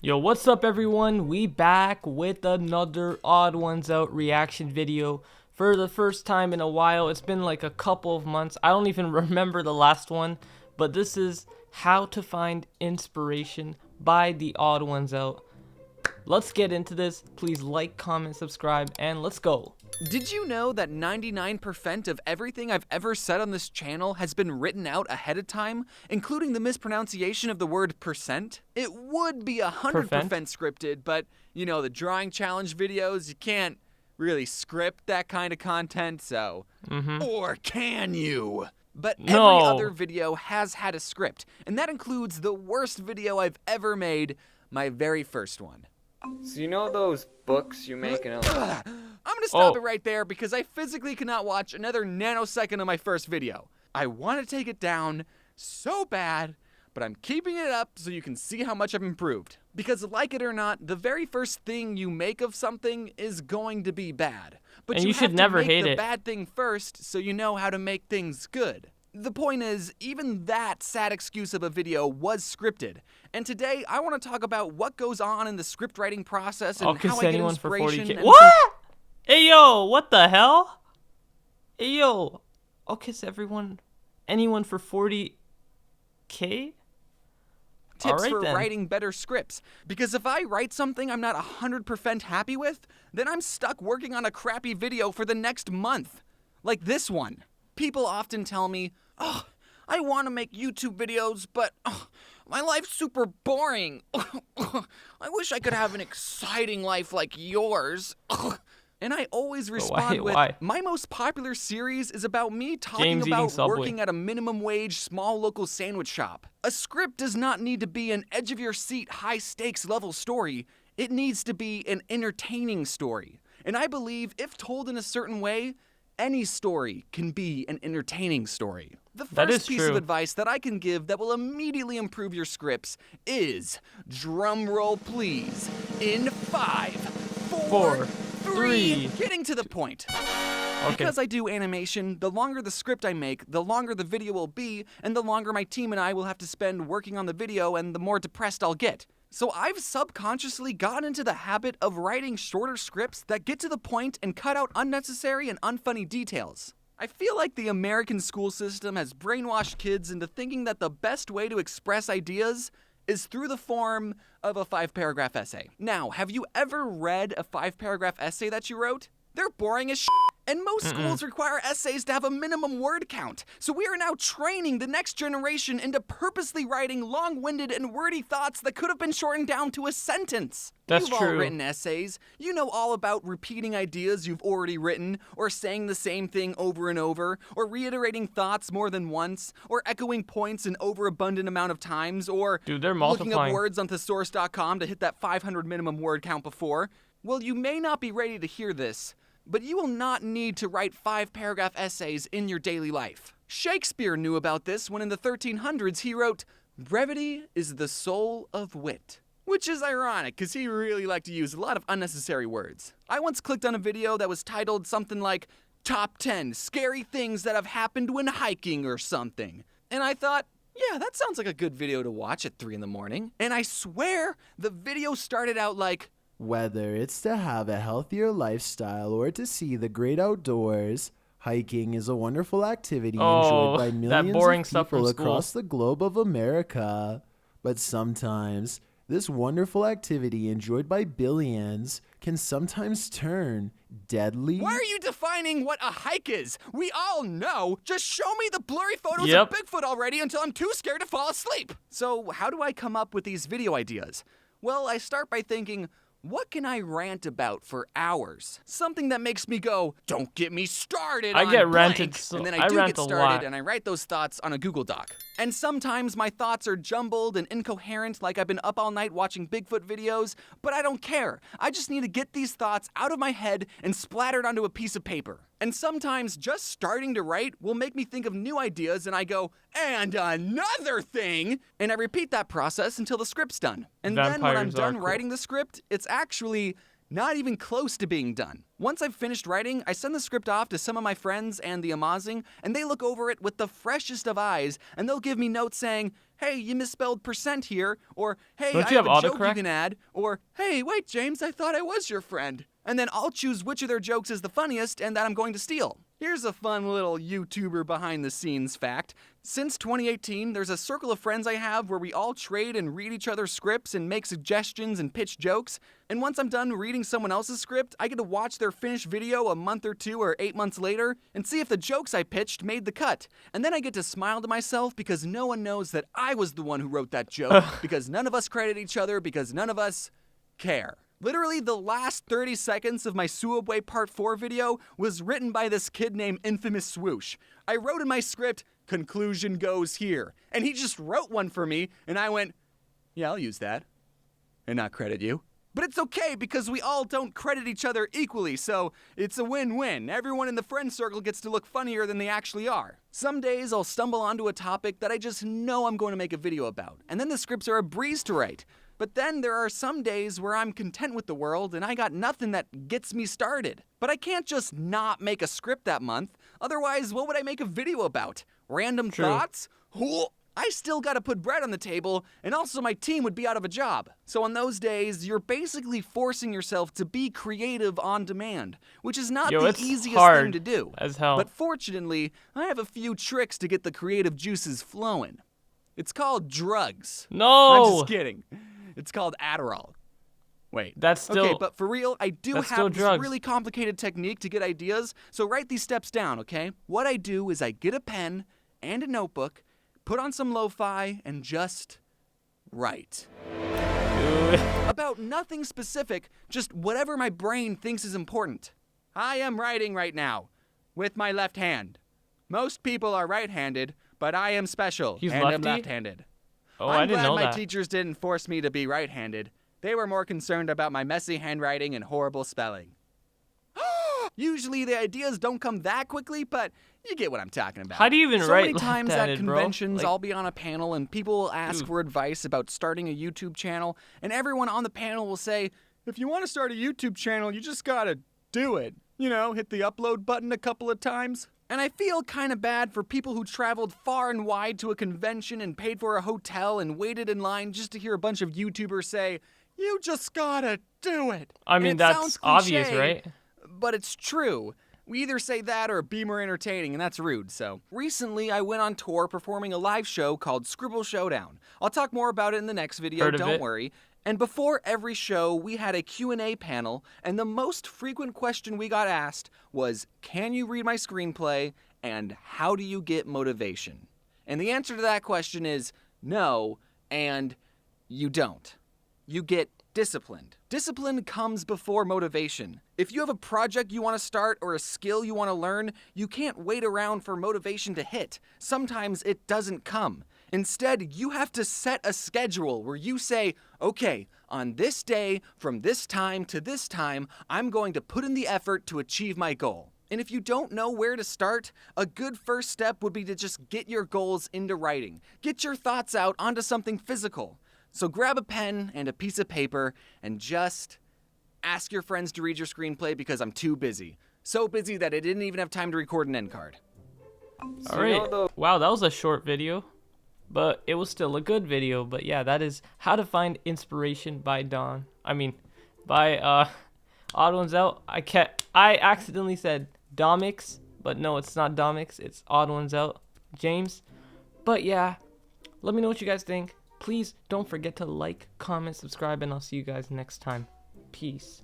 Yo, what's up everyone? We back with another Odd Ones Out reaction video for the first time in a while. It's been like a couple of months. I don't even remember the last one, but this is How to Find Inspiration by the Odd Ones Out. Let's get into this. Please like, comment, subscribe, and let's go. Did you know that 99% of everything I've ever said on this channel has been written out ahead of time, including the mispronunciation of the word percent? It would be 100% scripted, but you know, the drawing challenge videos, you can't really script that kind of content, so... Or can you? But every other video has had a script, and that includes the worst video I've ever made, my very first one. So you know those books you make and I'm gonna stop it right there because I physically cannot watch another nanosecond of my first video. I want to take it down so bad, but I'm keeping it up so you can see how much I've improved. Because like it or not, the very first thing you make of something is going to be bad. But And you should have never to make hate the it. bad thing first so you know how to make things good. The point is, even that sad excuse of a video was scripted. And today, I want to talk about what goes on in the script writing process and how I get inspiration. For 40K. What? Hey yo, what the hell? Hey yo, I'll kiss anyone for 40K? Tips for writing better scripts. Because if I write something I'm not 100% happy with, then I'm stuck working on a crappy video for the next month. Like this one. People often tell me, "Oh, I want to make YouTube videos, but my life's super boring. I wish I could have an exciting life like yours." And I always respond with, my most popular series is about me talking about working at a minimum wage small local sandwich shop. A script does not need to be an edge-of-your-seat, high-stakes level story. It needs to be an entertaining story. And I believe if told in a certain way, any story can be an entertaining story. The first piece of advice that I can give that will immediately improve your scripts is, drum roll please, in 5, 4, 3, getting to the point. Because I do animation, the longer the script I make, the longer the video will be, and the longer my team and I will have to spend working on the video, and the more depressed I'll get. So I've subconsciously gotten into the habit of writing shorter scripts that get to the point and cut out unnecessary and unfunny details. I feel like the American school system has brainwashed kids into thinking that the best way to express ideas is through the form of a 5-paragraph essay. Now, have you ever read a 5-paragraph essay that you wrote? They're boring as shit. And most schools require essays to have a minimum word count. So we are now training the next generation into purposely writing long-winded and wordy thoughts that could have been shortened down to a sentence. You've all written essays. You know all about repeating ideas you've already written, or saying the same thing over and over, or reiterating thoughts more than once, or echoing points an overabundant amount of times, or looking up words on thesaurus.com to hit that 500 minimum word count before. Well, you may not be ready to hear this, but you will not need to write 5-paragraph essays in your daily life. Shakespeare knew about this when in the 1300s he wrote, "Brevity is the soul of wit." Which is ironic, because he really liked to use a lot of unnecessary words. I once clicked on a video that was titled something like, "Top 10 Scary Things That Have Happened When Hiking" or something. And I thought, yeah, that sounds like a good video to watch at 3 in the morning. And I swear, the video started out like, "Whether it's to have a healthier lifestyle or to see the great outdoors, hiking is a wonderful activity enjoyed by millions of people across the globe of America. But sometimes, this wonderful activity enjoyed by billions can sometimes turn deadly." Why are you defining what a hike is? We all know. Just show me the blurry photos of Bigfoot already until I'm too scared to fall asleep. So how do I come up with these video ideas? Well, I start by thinking, what can I rant about for hours? Something that makes me go, "Don't get me started on blank." And then I do get started and I write those thoughts on a Google Doc. And sometimes my thoughts are jumbled and incoherent, like I've been up all night watching Bigfoot videos, but I don't care. I just need to get these thoughts out of my head and splattered onto a piece of paper. And sometimes just starting to write will make me think of new ideas and I go, "And another thing!" And I repeat that process until the script's done. And then when I'm done writing the script, it's actually not even close to being done. Once I've finished writing, I send the script off to some of my friends and the amazing, and they look over it with the freshest of eyes, and they'll give me notes saying, hey, you misspelled percent here, or hey, Don't I you have a have joke you autocorrect? can add, or hey, wait, James, I thought I was your friend. And then I'll choose which of their jokes is the funniest and that I'm going to steal. Here's a fun little YouTuber behind the scenes fact. Since 2018, there's a circle of friends I have where we all trade and read each other's scripts and make suggestions and pitch jokes. And once I'm done reading someone else's script, I get to watch their finished video a month or 2 or 8 months later and see if the jokes I pitched made the cut. And then I get to smile to myself because no one knows that I was the one who wrote that joke, because none of us credit each other, because none of us care. Literally, the last 30 seconds of my Suabwe Part 4 video was written by this kid named Infamous Swoosh. I wrote in my script, conclusion goes here. And he just wrote one for me, and I went, yeah, I'll use that. And not credit you. But it's okay, because we all don't credit each other equally, so it's a win-win. Everyone in the friend circle gets to look funnier than they actually are. Some days I'll stumble onto a topic that I just know I'm going to make a video about, and then the scripts are a breeze to write. But then there are some days where I'm content with the world and I got nothing that gets me started. But I can't just not make a script that month. Otherwise, what would I make a video about? Random thoughts? I still gotta put bread on the table, and also my team would be out of a job. So on those days, you're basically forcing yourself to be creative on demand, which is not the easiest thing to do. As hell. But fortunately, I have a few tricks to get the creative juices flowing. It's called drugs. No! I'm just kidding. It's called Adderall. Wait. That's still... Okay, but for real, I do have this really complicated technique to get ideas, so write these steps down, okay? What I do is I get a pen and a notebook, put on some lo-fi, and just write. About nothing specific, just whatever my brain thinks is important. I am writing right now, with my left hand. Most people are right-handed, but I am special, and I'm left-handed. Oh, I didn't know that. I'm glad my teachers didn't force me to be right-handed. They were more concerned about my messy handwriting and horrible spelling. Usually the ideas don't come that quickly, but you get what I'm talking about. How do you even write left-handed? So many times at conventions, bro? I'll be on a panel and people will ask for advice about starting a YouTube channel, and everyone on the panel will say, if you want to start a YouTube channel, you just gotta do it. You know, hit the upload button a couple of times. And I feel kind of bad for people who traveled far and wide to a convention and paid for a hotel and waited in line just to hear a bunch of YouTubers say, you just gotta do it. I mean, that's obvious, right? But it's true. We either say that or be more entertaining, and that's rude, so. Recently, I went on tour performing a live show called Scribble Showdown. I'll talk more about it in the next video, don't worry. And before every show, we had a Q&A panel, and the most frequent question we got asked was, can you read my screenplay, and how do you get motivation? And the answer to that question is no, and you don't. You get disciplined. Discipline comes before motivation. If you have a project you want to start or a skill you want to learn, you can't wait around for motivation to hit. Sometimes it doesn't come. Instead, you have to set a schedule where you say, okay, on this day, from this time to this time, I'm going to put in the effort to achieve my goal. And if you don't know where to start, a good first step would be to just get your goals into writing. Get your thoughts out onto something physical. So grab a pen and a piece of paper and just ask your friends to read your screenplay because I'm too busy. So busy that I didn't even have time to record an end card. All right. Wow, that was a short video, but it was still a good video. But yeah, that is How to Find Inspiration by theodd1sout. I accidentally said Domix, but no, it's not Domix. It's theodd1sout, James. But yeah, let me know what you guys think. Please don't forget to like, comment, subscribe, and I'll see you guys next time. Peace.